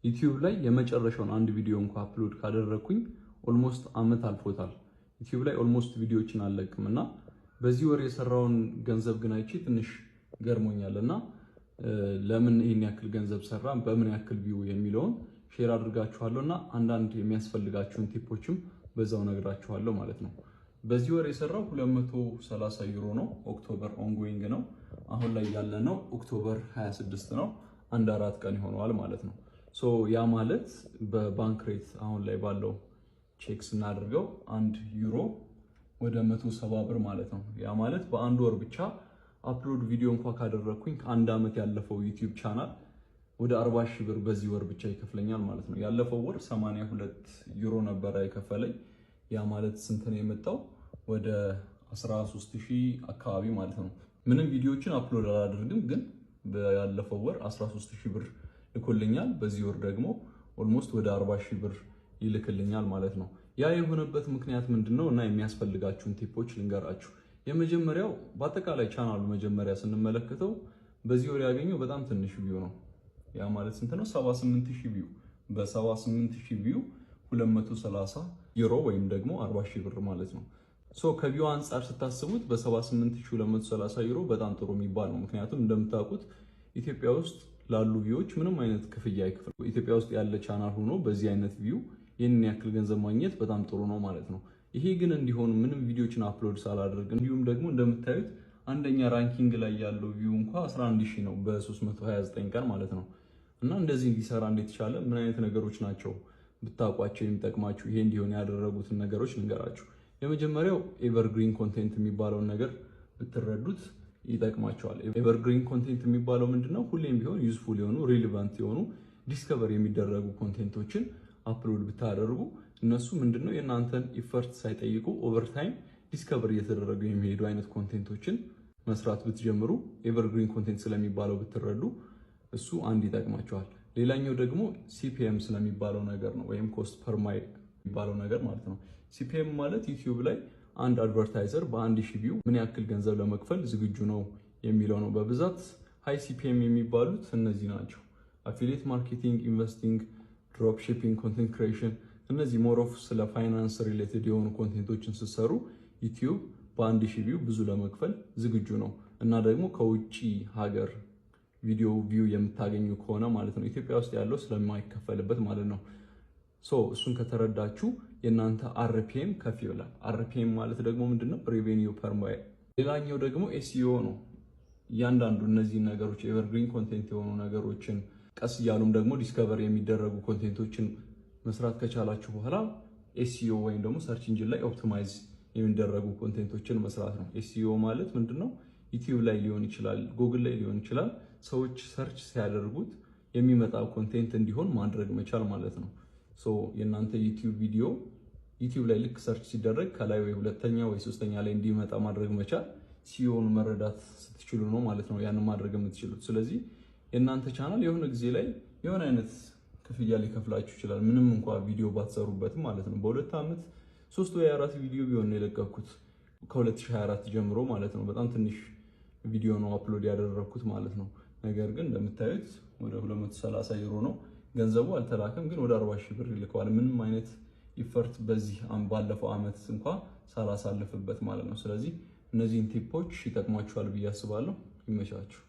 ዩቲዩብ ላይ የመጨረሻውን አንድ ቪዲዮ እንኳን አፕሎድ ካደረኩኝ ኦልሞስት አመት አልፎታል። ዩቲዩብ ላይ ኦልሞስት ቪዲዮዎችን አልለቅምና በዚህ ወር የሰራውን ገንዘብ ግን አይቼ ትንሽ ገርሞኛልና ለምን ይሄን ያክል ገንዘብ ሰራ፣ በምን ያክል ቪው የሚለውን ሼር አድርጋችኋለሁና አንዳንድ የሚያስፈልጋችሁን ቲፖችም በዛው ነግራችኋለሁ ማለት ነው። በዚህ ወር የሰራው 230 ዩሮ ነው። ኦክቶበር ኦንጎይንግ ነው። አሁን ላይ ያለነው ኦክቶበር 26 ነው። አንድ 4 ቀን ይሆነዋል ማለት ነው። ሶ ያ ማለት በባንክ ሬት አሁን ላይ ባለው ቼክ ስናደርገው 1 ዩሮ ወደ 170 ብር ማለት ነው። ያ ማለት በአንድ ወር ብቻ አፕሎድ ቪዲዮ እንኳን ካደረኩኝ ከአንድ አመት ያለፈው ዩቲዩብ ቻናል ወደ 40 ሺህ ብር በዚህ ወር ብቻ ይከፍለኛል ማለት ነው። ያለፈው ወር 82 ዩሮ ነበር የከፈለኝ። ያ ማለት ስንት ነው የመጣው? ወደ 13000 አካባቢ ማለት ነው። ምንም ቪዲዮዎችን አፕሎድ አላደርግም፣ ግን ያለፈው ወር 13000 ብር ልኮልኛል። በዚህ ወር ደግሞ ኦልሞስት ወደ 40000 ብር ይልክልኛል ማለት ነው። ያ የሆነበት ምክንያት ምንድነው እና የሚያስፈልጋችሁን ቲፖች ልንገራችሁ። የመጀመሪያው በአጠቃላይ ቻናሉ መጀመሪያ ስንመለከተው በዚህ ወር ያገኘው በጣም ትንሽ ቪው ነው። ያ ማለት ስንት ነው? 78000 ቪው። በ78000 ቪው 230 ዩሮ ወይም ደግሞ 40000 ብር ማለት ነው። ሶ ከቪው አንፃር ስታስቡት በ78230 ዩሮ በጣም ጥሩ የሚባል ነው። ምክንያቱም እንደምታውቁት ኢትዮጵያ ውስጥ ላሉ ቪዎች ምንም አይነት ክፍያ አይከፍሉ። ኢትዮጵያ ውስጥ ያለ ቻናል ሆኖ በዚህ አይነት ቪው ይህንን ያክል ገንዘብ ማግኘት በጣም ጥሩ ነው ማለት ነው። ይሄ ግን እንዲሆን ምንም ቪዲዮችን አፕሎድ ሳላደርግ እንዲሁም ደግሞ እንደምታዩት አንደኛ ራንኪንግ ላይ ያለው ቪው እንኳን 11000 ነው በ329 ቀን ማለት ነው። እና እንደዚህ እንዲሰራ እንዴት ቻለ? ምን አይነት ነገሮች ናቸው ብታውቋቸው የሚጠቅማችሁ? ይሄ እንዲሆን ያደረጉትን ነገሮች ልንገራችሁ። የመጀመሪያው ኤቨርግሪን ኮንቴንት የሚባለውን ነገር ብትረዱት ይጠቅማቸዋል። ኤቨርግሪን ኮንቴንት የሚባለው ምንድነው? ሁሌም ቢሆን ዩዝፉል የሆኑ ሪሌቫንት የሆኑ ዲስከቨር የሚደረጉ ኮንቴንቶችን አፕሎድ ብታደርጉ እነሱ ምንድነው የእናንተን ኢፈርት ሳይጠይቁ ኦቨርታይም ዲስከቨር እየተደረጉ የሚሄዱ አይነት ኮንቴንቶችን መስራት ብትጀምሩ ኤቨርግሪን ኮንቴንት ስለሚባለው ብትረዱ እሱ አንድ ይጠቅማቸዋል። ሌላኛው ደግሞ ሲፒኤም ስለሚባለው ነገር ነው፣ ወይም ኮስት ፐር ማይል የሚባለው ነገር ማለት ነው። ሲፒኤም ማለት ዩቲዩብ ላይ አንድ አድቨርታይዘር በ1000 ቪው ምን ያክል ገንዘብ ለመክፈል ዝግጁ ነው የሚለው ነው። በብዛት ሃይ ሲፒኤም የሚባሉት እነዚህ ናቸው። አፊሊየት ማርኬቲንግ፣ ኢንቨስቲንግ፣ ድሮፕ ሺፒንግ፣ ኮንቴንት ክሪኤሽን፣ እነዚህ ሞር ኦፍ ስለ ፋይናንስ ሪሌትድ የሆኑ ኮንቴንቶችን ስትሰሩ ዩቲዩብ በ1000 ቪው ብዙ ለመክፈል ዝግጁ ነው። እና ደግሞ ከውጪ ሀገር ቪዲዮ ቪው የምታገኙ ከሆነ ማለት ነው ኢትዮጵያ ውስጥ ያለው ስለማይከፈልበት ማለት ነው። ሶ እሱን ከተረዳችሁ የእናንተ አርፒኤም ከፍ ይላል። አርፒኤም ማለት ደግሞ ምንድነው? ሬቬኒው ፐር ማይል። ሌላኛው ደግሞ ኤስኢኦ ነው። እያንዳንዱ እነዚህ ነገሮች ኤቨርግሪን ኮንቴንት የሆኑ ነገሮችን ቀስ እያሉም ደግሞ ዲስከቨር የሚደረጉ ኮንቴንቶችን መስራት ከቻላችሁ በኋላ ኤስኢኦ ወይም ደግሞ ሰርች ኢንጂን ላይ ኦፕቲማይዝ የሚደረጉ ኮንቴንቶችን መስራት ነው። ኤስኢኦ ማለት ምንድነው? ዩቲዩብ ላይ ሊሆን ይችላል፣ ጉግል ላይ ሊሆን ይችላል። ሰዎች ሰርች ሲያደርጉት የሚመጣ ኮንቴንት እንዲሆን ማድረግ መቻል ማለት ነው። ሶ የእናንተ ዩቲዩብ ቪዲዮ ዩቲዩብ ላይ ልክ ሰርች ሲደረግ ከላይ ወይ ሁለተኛ ወይ ሶስተኛ ላይ እንዲመጣ ማድረግ መቻል ሲኦን መረዳት ስትችሉ ነው ማለት ነው ያን ማድረግ የምትችሉት። ስለዚህ የእናንተ ቻናል የሆነ ጊዜ ላይ የሆነ አይነት ክፍያ ሊከፍላችሁ ይችላል፣ ምንም እንኳን ቪዲዮ ባትሰሩበትም ማለት ነው። በ2 ዓመት 3 ወይ 4 ቪዲዮ ቢሆን የለቀኩት ከ2024 ጀምሮ ማለት ነው። በጣም ትንሽ ቪዲዮ ነው አፕሎድ ያደረኩት ማለት ነው። ነገር ግን እንደምታዩት ወደ 230 ዩሮ ነው ገንዘቡ። አልተላከም፣ ግን ወደ 40000 ብር ይልከዋል። ምንም አይነት ኢፈርት በዚህ ባለፈው ዓመት እንኳን ሳላሳልፍበት ማለት ነው። ስለዚህ እነዚህን ቲፖች ይጠቅሟችኋል ብዬ አስባለሁ። ይመቻችሁ።